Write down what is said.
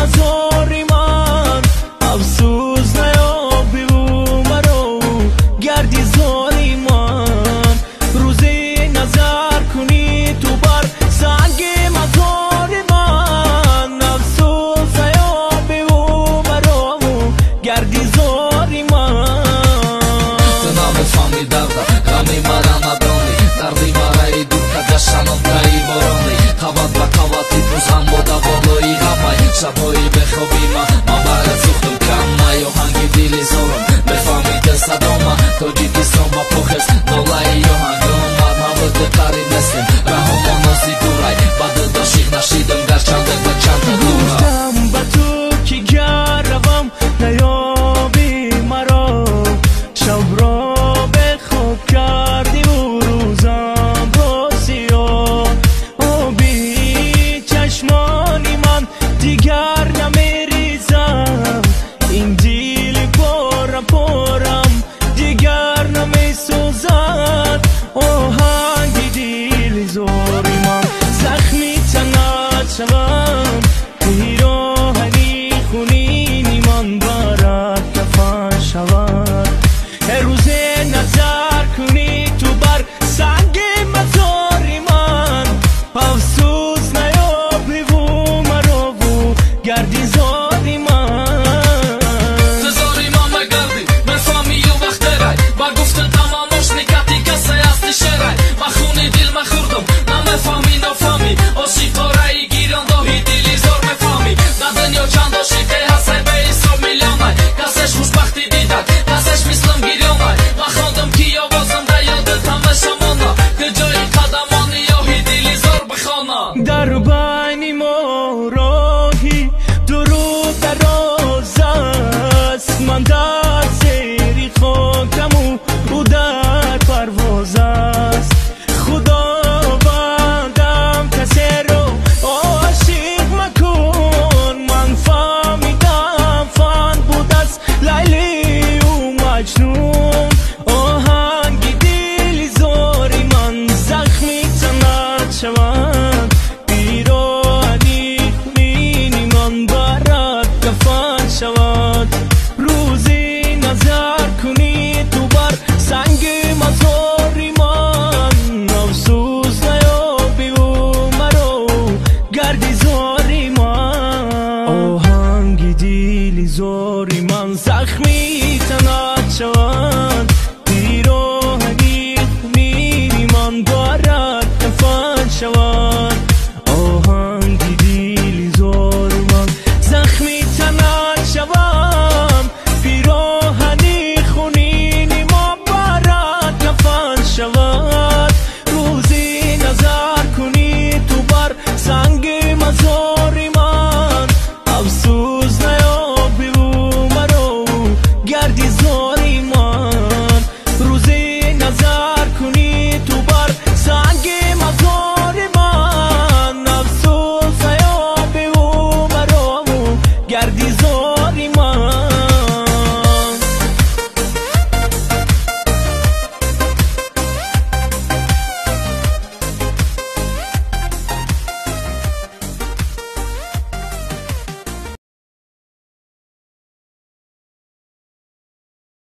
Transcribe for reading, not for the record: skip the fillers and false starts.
مزاری من افسوس نیابی و مرا گردی زاری من روزی نظر کنی تو بر سنگ مزاری من افسوس نیابی و مرا گردی زاری من تو نمیفهمی غمی مرا ندانی دردی مرا ای دور کجا شناخته‌ای بارانی قبط به قبطی روزم بوده بالایی غمای شبایی بخوابی من برات سوختم کم آهنگ دلی زارم بفهمید صدام تاجیکستان با پخست نالای آهنگم نبوده قریب نستیم رهمان نازی دورای بعد داشیق نشیدم گرچنده به چند تا دورا گفتم به تو که گرم نیابی مرا شب را به خواب کردی و روزم با سیاه آبی چشمانی من دیگر نمیریزم این دیل پارم پارم دیگر نمیسوزد آهنگ دیل زاری من زخمی تنت شوم پیراهنی خونینی من برات کفن شود هر روز نظر کنی تو بر سنگ مزاری من افسوس نیابی و مرا و گردی زاری من تو زاری من مگردی بفهمی و وقت رای با گفتن تمامش نکتی کسی هستی شرای من خونی دل مخوردم نمیفهمی نفهمی عاشقا رای گیران داهی دلی زار مفهمی در دنیا چند عاشقه هستی به حساب میلیونای کسش خوشبختی دیدن کسش مثلم گیریانای من خواندم کی آوازم در یادتم به شمانا که جای قدمانی یاهی دلی زار بخوانا در بین ما راهی درود دراز است من در زیر خاکم او در پرواز است خداوندم کسی رو عاشق مکن من فهمیدم فن بود از لیلی و مجنون آهنگ دلی زاری من زخمی تنت شود پیراهنی خونینی من برات کفن شود روزی نظر کنی تو بر سنگ مزاری من افسوس نیابی و مرا گردی زاری من آهنگ دیلی زاری